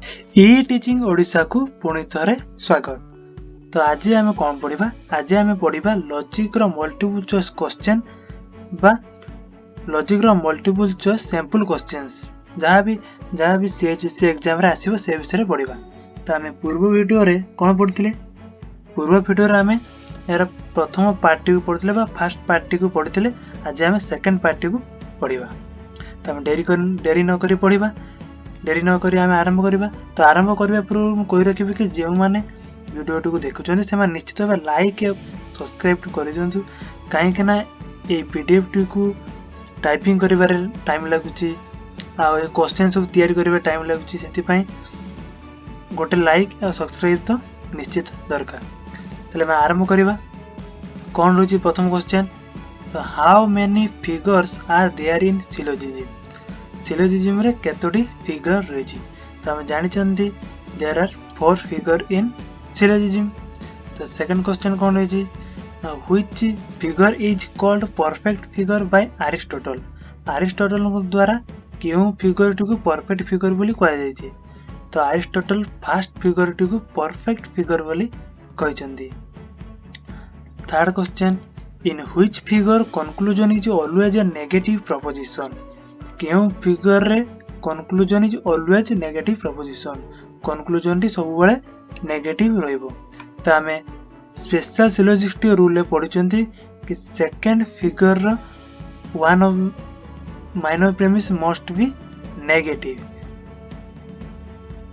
ई teaching Odisha को पुणी थरे स्वागत। तो आज आम कौन पढ़ा? आज आम पढ़ा लॉजिक रो मल्टीपल चॉइस क्वेश्चन बा लॉजिक रो मल्टीपल चॉइस सैंपल क्वेश्चंस जहाँ भी सीएचएससी एग्जाम रे आसीबो से विषय रे पढ़ा। तो आम पूर्व वीडियो रे कौन पढ़ते? पूर्व वीडियो रे आम यार प्रथम पार्टी को पढ़ते बा फर्स्ट पार्टी को पढ़ते। आज आम सेकंड पार्टी को पढ़ा। तो आम डेरी न करी पढ़ा, डेरी न करी आम आरंभ करवा। तो आरंभ करने पूर्व कही रखी कि जो मैंने वीडियो को देखुं से निश्चित भाव लाइक या सब्सक्राइब कर दिंतु, कहीं ये पीडीएफ टी को टाइपिंग कर टाइम लगुच क्वेश्चन सब तैयारी कर टाइम लगुच, से गोटे लाइक और सब्सक्राइब तो निश्चित दरकार। तेल मैं आरंभ करवा। कौन रही प्रथम क्वेश्चन? तो how many figures are there in syllogism? Syllogism रे केतोटी फिगर रही? तो हम जानी there are 4 figure in syllogism. तो सेकंड क्वेश्चन कौन रही? Which figure is called perfect figure by Aristotle? Aristotle द्वारा क्यों फिगर टी को परफेक्ट फिगर बोली कहा जायछि? तो अरिस्टोटल फर्स्ट फिगर टी को परफेक्ट फिगर बोली कहछन्ती। Third question, in which figure conclusion is always a negative proposition? क्यों फिगर रे conclusion is always negative proposition? Conclusion T सब बेले नेगेटिव रहइबो। तो आमे स्पेशल सिलोजिस्टिक रूल पढ़ुचंती कि सेकंड फिगर रो one of minor premise must be negative.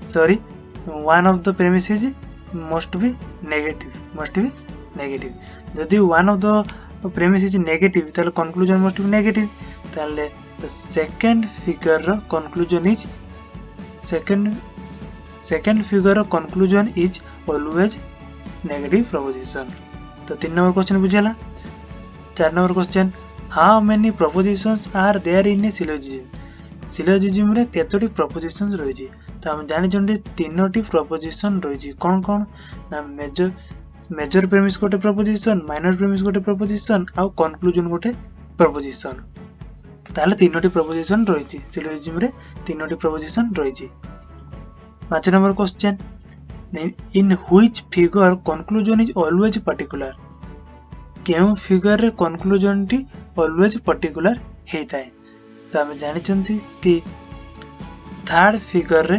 Sorry, one of the premise is must be negative. यदि one of the premise is negative ताले conclusion must be negative. ताले the second figure conclusion is second figure conclusion is always negative proposition। तो 3 number question बुझेला। 4 number question, how many propositions are there in a syllogism? Syllogism रे केतोटी propositions रही? तो हम जानि जंडी 3टी proposition रही। कौन कौन ना मेजर प्रेमिस गोटे proposition, माइनर प्रेमिस गोटे proposition और conclusion गोटे proposition। ताले 3टी प्रपोजिशन रही सिलोजिज्म रे, 3टी प्रपोजिशन रही। 5 number question, in which figure conclusion is always particular? केउ फिगर रे कंक्लूजन टी ऑलवेज पर्टिकुलर हेताए? तो हम जानिचंती कि थर्ड फिगर रे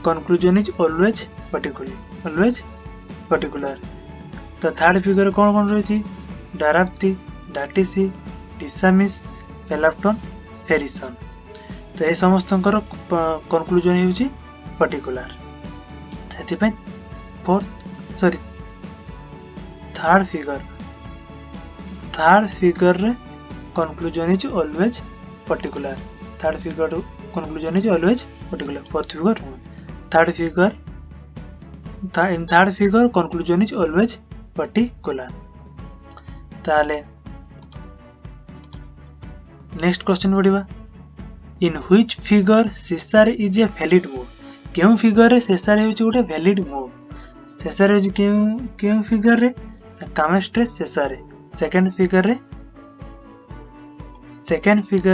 कंक्लूजन इज ऑलवेज पर्टिकुलर। तो थर्ड फिगर कौन कौन रही? डाराप्ती, डाटिसी, डिसामिस, एलाप्टन, फेरिसन। तो ये समस्त कंक्लूजन होउची पर्टिकुलर। सेति थर्ड फिगर रे conclusion is always particular. Third figure conclusion is always particular. Fourth figure third figure conclusion is always particular. ताले नेक्स्ट क्वेश्चन पढ़ा, in which figure Cesare is a valid mode? क्यों figure रे Cesare होची गोटे valid mode? सेसार होची क्यों figure रे? कामेस्ट्रेस सेसार रे। सेकंड फिगर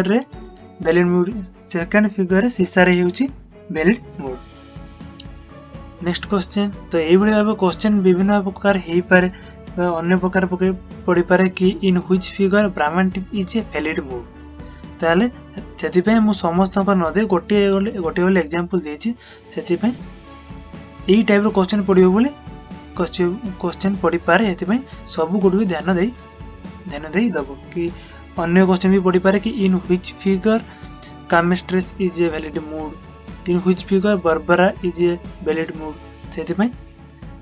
रे वैलिड मोड, सेकंड फिगर रे सेसार होची वैलिड मोड। नेक्स्ट क्वेश्चन, तो एई भली भाबे क्वेश्चन विभिन्न प्रकार हेई पारे, अन्य प्रकार पढ़ी पारे कि इन व्हिच फिगर ब्राह्मण tip is a valid mode. ताले सेतिपे मु समस्त न दे गोटे एग्जांपल देछि। सेतिपे एई टाइप रो क्वेश्चन पढ़ियो बोले क्वेश्चन पढ़ी पारे। हेतिपे सब गुडी ध्यान देई दबो कि अन्य क्वेश्चन भी पढ़ी पारे कि in which figure Camestres is a valid mode, in which figure Barbara is a valid mode. सेतिपे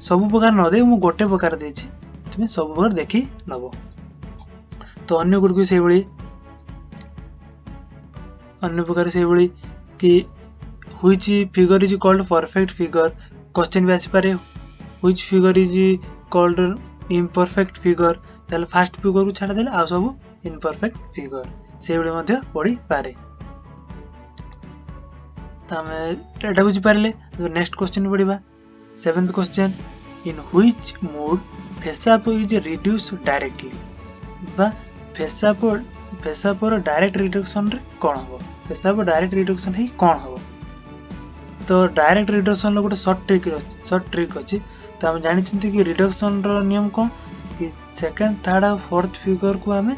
सब प्रकार न दे मु गोटे प्रकार देछि, तुमे सब प्रकार देखि नबो। तो अन्य गुडी से भली अन्य प्रकार से भली कि which figure is called perfect figure, question भी आसी पारे which figure is called imperfect figure. ताले फर्स्ट फिगर को छाड़ देले आ सब इम्परफेक्ट फिगर से भली मध्य पढ़ी पारे। तो हम एटा बुझी पारले। नेक्स्ट क्वेश्चन पढ़िबा। 7th question, in which mode Fesapo is reduce directly? बा फेसापोर डायरेक्ट रिडक्शन रे कौन हो? फेसापो डायरेक्ट रिडक्शन ही कौन हो? तो डायरेक्ट रिडक्शन गोटे सर्ट ट्रिक अच्छी। तो आम जानते कि रिडक्शन नियम कौन कि सेकेंड थर्ड और फोर्थ फिगर को आम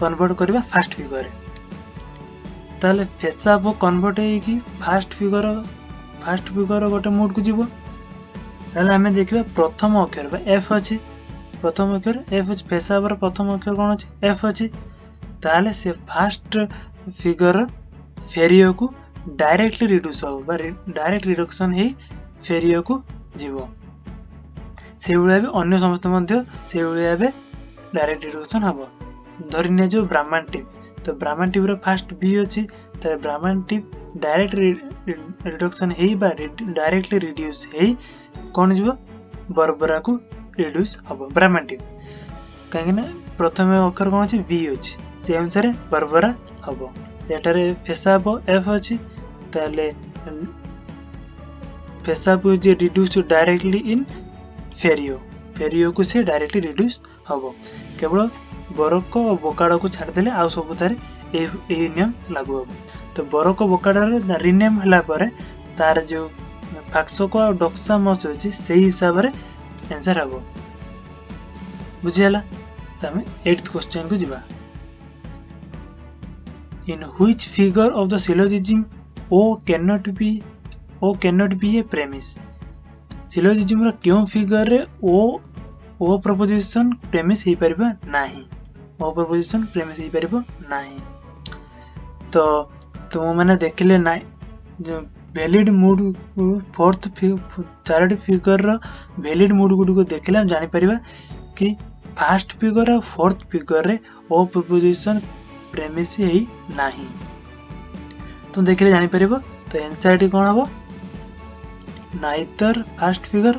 कन्वर्ट करवा फास्ट फिगर ताले फेसाब कन्वर्ट होगी फास्ट फिगर गोटे मोड को जीव आम देखा प्रथम अक्षर एफ अच्छी प्रथम अक्षर एफ अच्छी फेसाब प्रथम अक्षर कौन अच्छी एफ अच्छी ताले से फास्ट फिगर फेरियो को डायरेक्टली रिड्यूस हम डायरेक्ट रिडक्शन ही फेरियो को जीव से भाई अन्य समस्त से भाई डायरेक्ट रिडक्शन हम धरने जो ब्राह्मण टिप तो ब्राह्मण टिप फास्ट बी अच्छी तो ब्राह्मण टिप डायरेक्ट रिडक्शन है डायरेक्टली रिड्यूस है कौन जीव बरबरा को रिड्यूस हम ब्राह्मण टिप कहीं प्रथम अक्षर कौन अच्छी बी अच्छी से अनुसार बरबरा हम एटारे फेसाब एफ अच्छी ताले फेसाब रिड्यूस डायरेक्टली इन फेरियो को से डायरेक्टली रिड्यूस हम केवल बरक और बोकाड़ को छाड़देले आउ सबुतार नियम लागू हम तो बरक बोकाड़ रिनेम है तार जो फाक्सक और डक्सा मस अच्छी से हिसाब से आंसर हम बुझीगला। तो आम 8th क्वेश्चन को जीवा in which figure of the syllogism O cannot be a premise syllogism रो क्यों फिगर रे O प्रपोजिशन प्रेमिस हो परिबा नाही O प्रपोजिशन प्रेमिस हो परिबो नाही तो तुम माने देखले ना जो वैलिड मूड फोर्थ चारोटी फिगर रो वैलिड मूड गुडी को देखले हम जानि परिबा कि फर्स्ट फिगर और फोर्थ फिगर रे O प्रपोजिशन प्रेमिस ही नहीं तुम देखिए जानी परिबो तो आंसर कौन हम neither first figure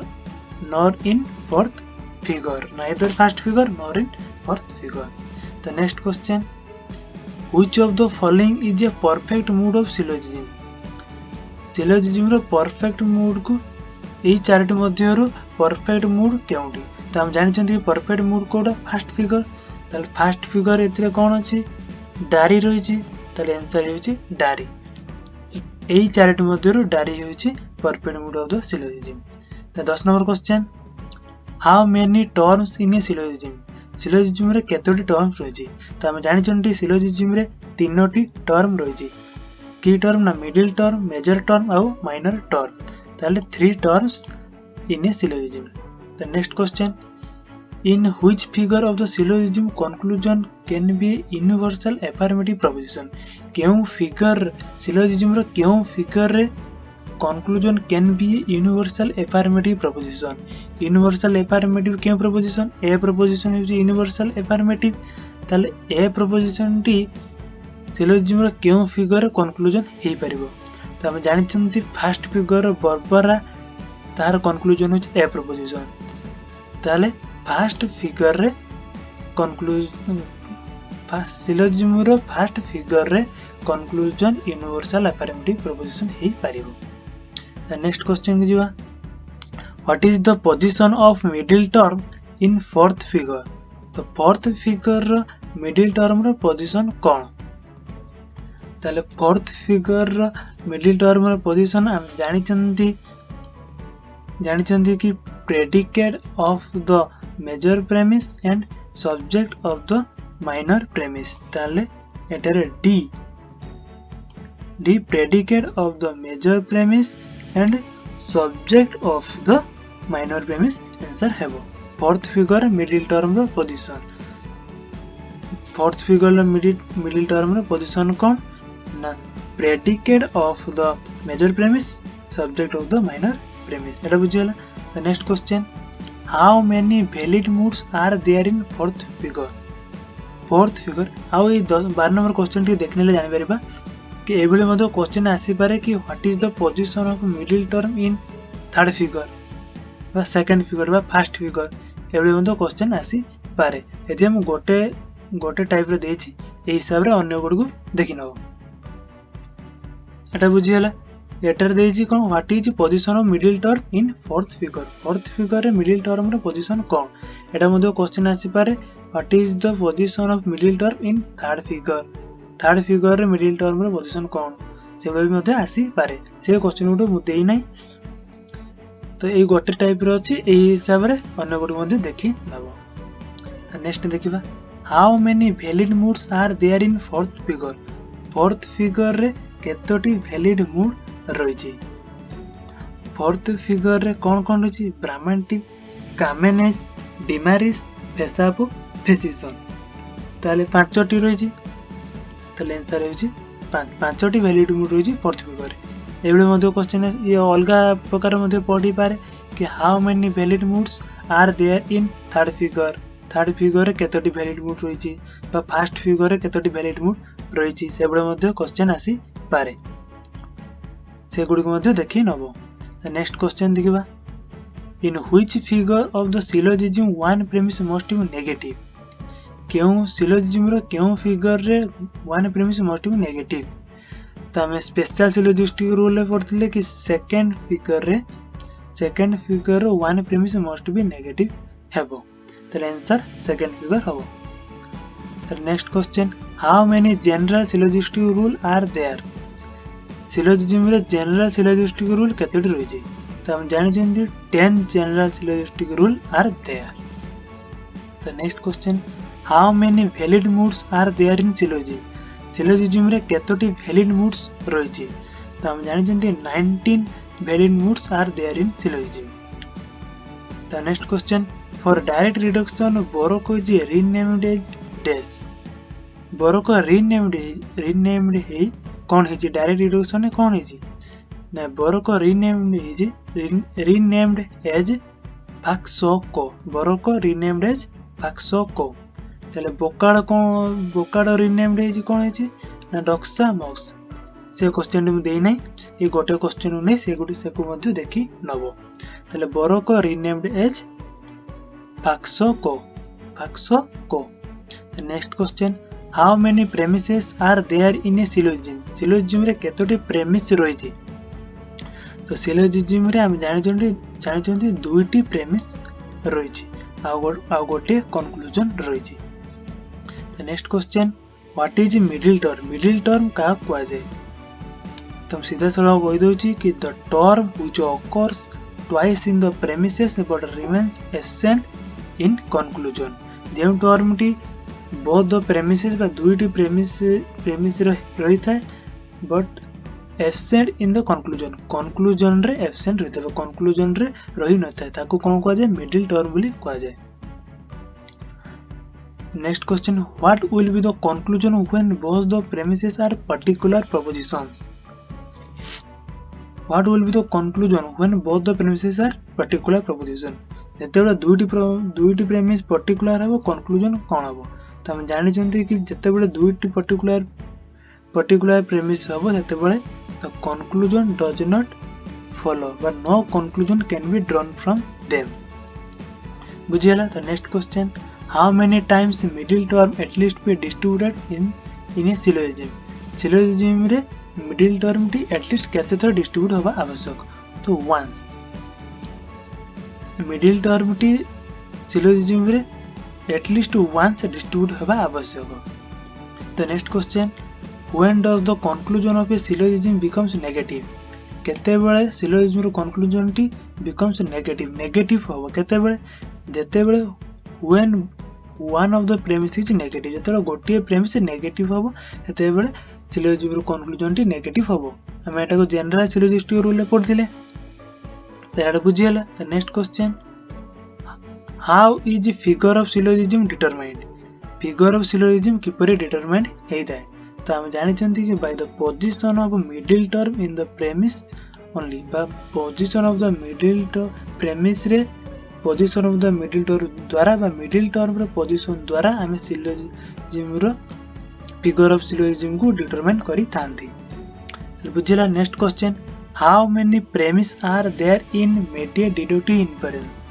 nor in fourth figure neither first figure nor in fourth figure. तो next question which of the following is a perfect mood of syllogism रो परफेक्ट मूड को यही चारोटी मध्य परफेक्ट मूड केउटी तो हम जानते perfect mood कोडा first figure ताले first figure एथिरे कौन अच्छी डारी रही आंसर हो डारी यही चारोटी मध्य डारी हो perfect mood of the syllogism. तो 10 number question how many terms in a syllogism रे केतोटी टर्म्स रही तो आम जानते सिलोजिज्म रे 3टी टर्म रही की टर्म ना मिडिल टर्म मेजर टर्म और माइनर टर्म ताले 3 टर्म्स इन ए सिलोजिज्म। तो next question in which figure of the syllogism conclusion can be universal affirmative proposition क्यों फिगर सिलोजिज्म रो क्यों फिगर रे conclusion can be universal affirmative proposition universal affirmative क्यों proposition a proposition है universal affirmative ताले a proposition T syllogism रो क्यों figure conclusion हे परिबो तो हम जानिछंती first figure बरबरा तार conclusion हो a proposition ताले फास्ट फिगर रे कंक्लूजन फास्ट सिलोजिज्म रो फास्ट फिगर रे कंक्लूजन यूनिवर्सल अफर्मेटिव प्रोपोजिशन हे पारिबो। नेक्स्ट क्वेश्चन के जीवा what is the position of middle term in fourth figure तो फोर्थ फिगर रो मिडिल टर्म रो पोजीशन कोन ताले फोर्थ फिगर रो मिडिल टर्म रो पोजीशन हम जानिचंती कि predicate of the major premise and subject of the minor premise ताले एटारे D predicate of the major premise and subject of the minor premise answer हेबो। Fourth figure middle term रो position fourth figure रो middle term रो position कोन ना predicate of the major premise subject of the minor premise एटा बुझियला। तो next question how many valid moods are there in fourth figure आउ ये 12 नंबर क्वेश्चन टी देखने ले जानि परिबा कि एभले मधो क्वेश्चन आसी पारे कि what is the position of middle term in third figure बा सेकंड फिगर बा फर्स्ट फिगर एभले मधो क्वेश्चन आसी पारे यदि हम गोटे टाइप रे देछि ए हिसाब रे अन्य गुड को देखि नबो एटा बुझियला। एटर देछि कोन what is position of middle term in fourth figure रे मिडिल टर्म रे पोजीशन कोन एटा मधो क्वेश्चन आसी पारे what is the position of middle term in third figure रे मिडिल टर्म रे पोजीशन कोन से आसी पारे से क्वेश्चन गुटे मु देई नै तो ये गोटे टाइप रो अछि एही हिसाब रे अन्य गुटे मध्ये देखि नबो। तो नेक्स्ट देखिबा how many valid moods are there in fourth figure. Fourth figure रे केतोटी वैलिड मूड रहिछि। फोर्थ फिगर रे कोन कोन रहिछि ब्राह्मणटिक कामेनेस डिमारिस फेसापु फेसिसन ताले पांचटी रहिछि ताले आंसर होछि पांचटी वैलिड मूड रहिछि फोर्थ फिगर रे। एबले मध्ये क्वेश्चन ये अलगा प्रकार मध्ये पढी पारे कि how many valid moods are there in third figure. Third figure रे केतोटी वैलिड मूड रहिछि बा फर्स्ट फिगर रे केतोटी वैलिड मूड रहिछि सेबले मध्ये क्वेश्चन आसी पारे से गुडी को मध्ये देखि नबो। तो नेक्स्ट क्वेश्चन देखिबा in which figure of the syllogism one premise must be negative. केउ सिलोजिज्म रो केउ फिगर रे one premise must be negative. तो हमें स्पेशल सिलोजिस्टिक रूल पढ़ते कि second figure one premise must be negative हेबो तो आंसर सेकेंड फिगर हेबो। तो next question how many general syllogistic rule are there. Syllogism रे जनरल सिलोजिस्टिक रूल केतोटी रहिछि तो हम जानि जंदी 10 general syllogistic rule are there. तो next question how many valid moods are there in syllogism. Syllogism रे केतोटी वैलिड मूड्स रहिछि तो हम जानि जंदी 19 valid moods are there in syllogism. तो next question for direct reduction Baroco is renamed as dash. Baroco renamed है कोन हेछि डायरेक्ट रिडक्शन ने कोन हेछि ना Baroco renamed as Faksoko. Baroco renamed as Faksoko तले बोकाडो रीनेम्ड हेछि कोन हेछि ना डक्सा मॉक्स से क्वेश्चन मु देई नै ये गोटे क्वेश्चन नै से गुडी से को मध्ये देखि नबो। तले Baroco renamed as Faksoko. Next question how many premises are there in a syllogism. Syllogism रे केतोटी प्रेमिस रहिछि तो सिलोजिज्म रे हम जानि दुईटी प्रेमिस रहिछि आ गोटे कंक्लूजन रहिछि। तो next question what is middle term. Middle term का कुआ जाय तुम सीधा सळा कहि दोछि कि the term which occurs twice in the premises but remains absent in conclusion. J term T both the premises बा दुईटी प्रेमिस रही थाए but absent in the conclusion. Conclusion रे एब्सेंट रही थाए कंक्लूजन रे रही न थाए ताको कोन कुआ जाय मिडिल टर्म बोली कुआ जाय। Next question what will be the conclusion when both the premises are particular propositions. What will be the conclusion when both the premises are particular proposition. जेतेबेले दुईटी प्रेमिस पर्टिकुलर हबो कंक्लूजन कोन हबो तो हम जानि जंती कि जेतेबेले दुईटी पर्टिकुलर प्रेमिस हबो सेतेबेले the conclusion does not follow but no conclusion can be drawn from them. बुझियला। तो next question how many times middle term at least be distributed in a syllogism. Syllogism रे मिडिल टर्म टी at least केते थर distribute होबा आवश्यक तो once. Middle term टी सिलोजिज्म रे एट लीस्ट वंस डिस्ट्रीब्यूट होबा आवश्यक। तो next question when does the conclusion of a syllogism becomes negative. केतेबेले सिलोजिज्म रो कंक्लूजन टी बिकम्स नेगेटिव होबो केतेबेले जेतेबेले when one of the premise is negative. जेतेबेले गोटिए प्रेमिस नेगेटिव होबो सेतेबेले सिलोजिज्म रो कंक्लूजन टी नेगेटिव होबो। हम एटा को जनरल सिलोजिस्टिक रूल ले पढथिले तो एटा बुझियला। तो next question how is figure of syllogism determined. Figure of syllogism किपरि डिटरमाइंड हेइताय तो हम जानि चंती कि by the position of middle term in the premise only बा position of the middle premise रे position of the middle term द्वारा बा मिडिल टर्म रे पोजीशन द्वारा हम सिलोजिज्म रो फिगर ऑफ सिलोजिज्म को डिटरमाइन करी थांती। तो बुझिला। Next question how many premise are there in mediate deductive inference.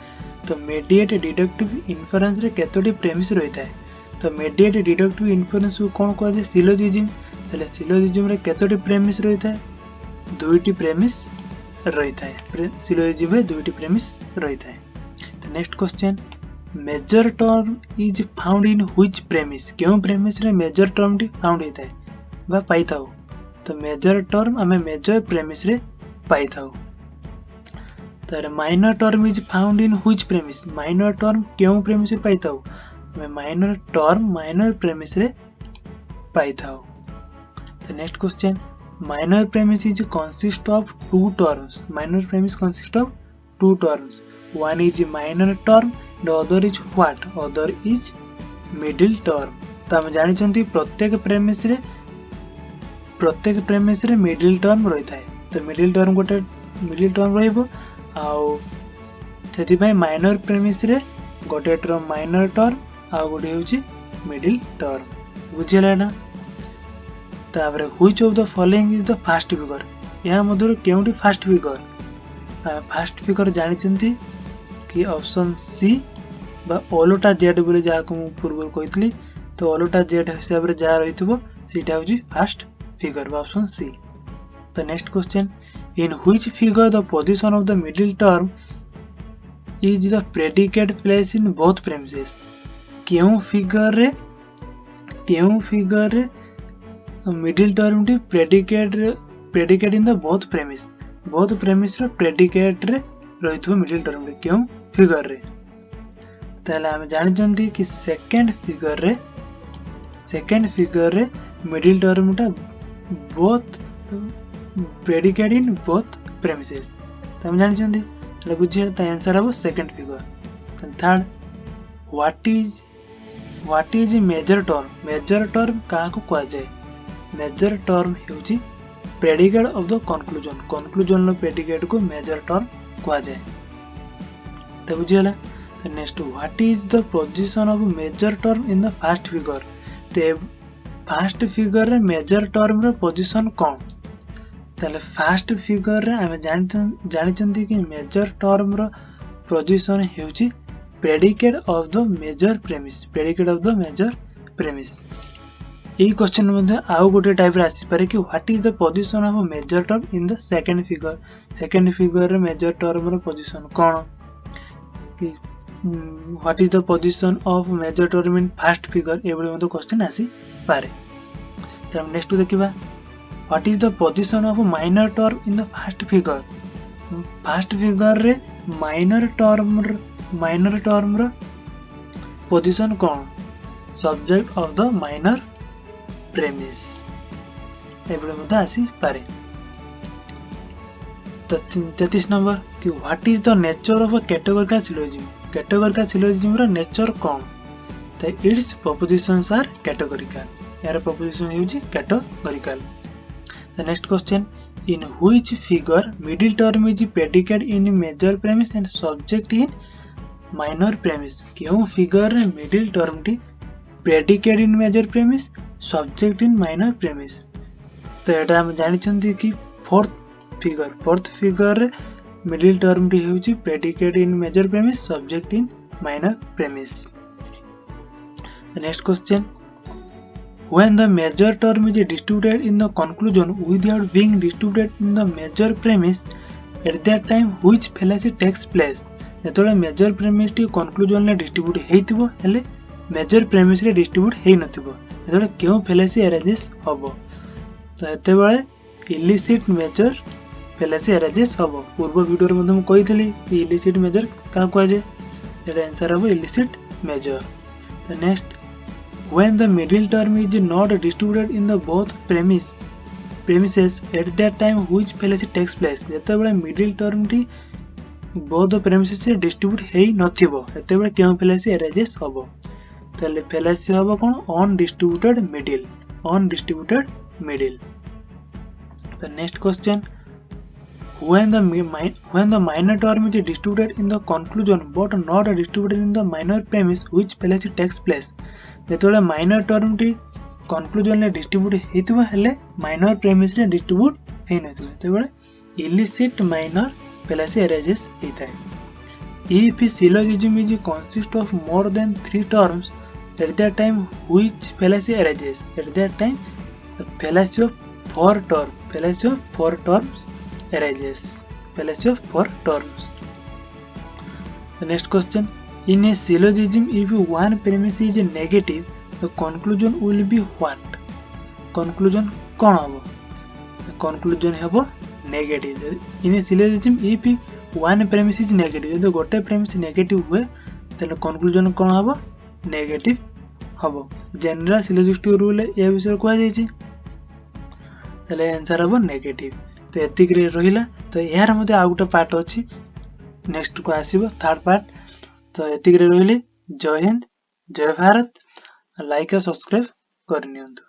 तो मेडिएट डिडक्टिव इन्फरेंस रे केतोटी प्रेमिस रही थाए तो मेडिएट डिडक्टिव इन्फरेंस को कोन कह जे सिलोजिज्म। तले सिलोजिज्म रे केतोटी प्रेमिस रही थाए दुईटी प्रेमिस रही थाए। सिलोजिज्म रे दुईटी प्रेमिस रही थाए। तो next question major term is found in which premise. केउ प्रेमिस रे मेजर टर्म टी फाउंड हेताए बा पाई थाओ तो मेजर टर्म आम मेजर प्रेमिस रे पाई थाउ। तार minor term is found in which premise, minor term क्यों प्रेमिस रे पाई थाउ, माइनर टर्म माइनर प्रेमिस रे पाई थाउ। तो next question, minor premise is consist of two terms, minor premise consist of two terms, one is minor term, the other is what, other is middle term। तो हम जानी प्रत्येक premise रे middle term रही थाए, तो मिडिल टर्म गोटे middle term रहिबो आउ सेति भाई माइनर प्रेमिस रे गोटे टर्म माइनर टर्म आउ गोटे होची मिडिल टर्म। बुझिला ना। तापर which of the following is the first figure, या मधुर केउटी फास्ट फिगर, फास्ट फिगर जानी कि ऑप्शन सी बा ओलोटा जेड बोले जहाँ को पूर्व कही, तो ओलोटा जेड हिसाब से जहाँ रही सीटा हूँ फास्ट फिगर बा ऑप्शन सी। तो next question, in which figure the position of the middle term is the predicate place in both premises, क्यों फिगर रे मिडिल टर्म टी predicate in the both premise रे प्रेडिकेट रे रही middle term रे क्यों figure रे। ताले हम जानी कि सेकेंड फिगर रे मिडिल टर्म टा both predicate in both premises, तो हम जानी बुझे तो आंसर हम second figure. Third, what is major term क्या कह जाए, मेजर टर्म होची predicate of the conclusion predicate को मेजर टर्म कह जाए। तो बुझीगला। तो next, what is the position of major term in the first figure, तो फास्ट फिगर रे मेजर टर्म रे पोजीशन कौन, ताले फास्ट फिगर रे आमे जानिचंती कि मेजर टर्म रो पोजीशन हेउची predicate of the major premise. यही क्वेश्चन मध्ये आउ गोटे टाइप रे आसी पारे कि what is the position of major term in the second figure रे मेजर टर्म रो पोजीशन कोन, कि what is the position of major term in first figure, एबळे मध्ये क्वेश्चन आसी पारे। तो हम नेक्स्ट देखिबा, what is the position of minor term in the first figure रे माइनर टर्म रो पोजीशन कोन, subject of the minor premise, एबळे मध्ये आसी पारे। तो 33 नंबर, कि what is the nature of a categorical syllogism रो नेचर कोन, तो इट्स प्रोपोजिशंस आर कैटेगोरिकल, यार प्रोपोजिशन हेउची categorical. The next question, in which figure middle term is predicate in major premise and subject in minor premise, क्यों figure रे middle term टी predicate in major premise subject in minor premise. तो एटा हम जानिछंती कि fourth figure रे middle term टी हेउची predicate in major premise subject in minor premise. Next question, when the major term is distributed in the conclusion without being distributed in the major premise, at that time which fallacy takes place, जेतोले major premise टी conclusion रे distribute हेइतिबो हेले major premise रे distribute हेइ नथिबो, जेतोले क्यों फेलासी arranges हबो, तो एतेबेले इलिसिट मेजर फेलासी अरेंजेस हबो। पूर्व वीडियो रे मध्ये म कहितली कि इलिसिट मेजर का कहै जे, जेटा आंसर हबो इलिसिट मेजर। तो next, when the middle term is not distributed in the both premises, at that time which fallacy takes place, जेतेबेले मिडिल टर्म टी both premises रे डिस्ट्रीब्यूट हेइ नथिबो एतेबेले केउ फेलासी अरेंजेस हबो, तले फेलासी हबो कोन अनडिस्ट्रीब्यूटेड मिडिल। तो next question, when the minor term is distributed in the conclusion but not distributed in the minor premise, which fallacy takes place, जेतोले माइनर टर्म टी कंक्लूजन रे डिस्ट्रीब्यूट हेतिबो हेले माइनर प्रेमिस रे डिस्ट्रीब्यूट हेइ नथिबो, तेबेले इलिसिट माइनर फेलासी अरेंजेस हेइथाय। if syllogism is consist of more than 3 terms, at that time which fallacy arises, at that time the fallacy of 4 terms arises, fallacy of 4 terms। The next question, in a syllogism if one premise is negative, the conclusion will be what, conclusion कौन हबो, conclusion हेबो negative. In syllogism if one premise is negative, यदि गोटे premise negative हुए ताले conclusion कोन हेबो negative हेबो। General syllogistic rule ए विषय को जायछि ताले आंसर हेबो नेगेटिव। तो एतिक रे रहिला। तो यार मध्ये आ गुटे पार्ट अछि, नेक्स्ट को आसीबो थर्ड पार्ट। तो एतिक रे रहिले। जय हिंद, जय भारत। लाइक और सब्सक्राइब करनियंतु।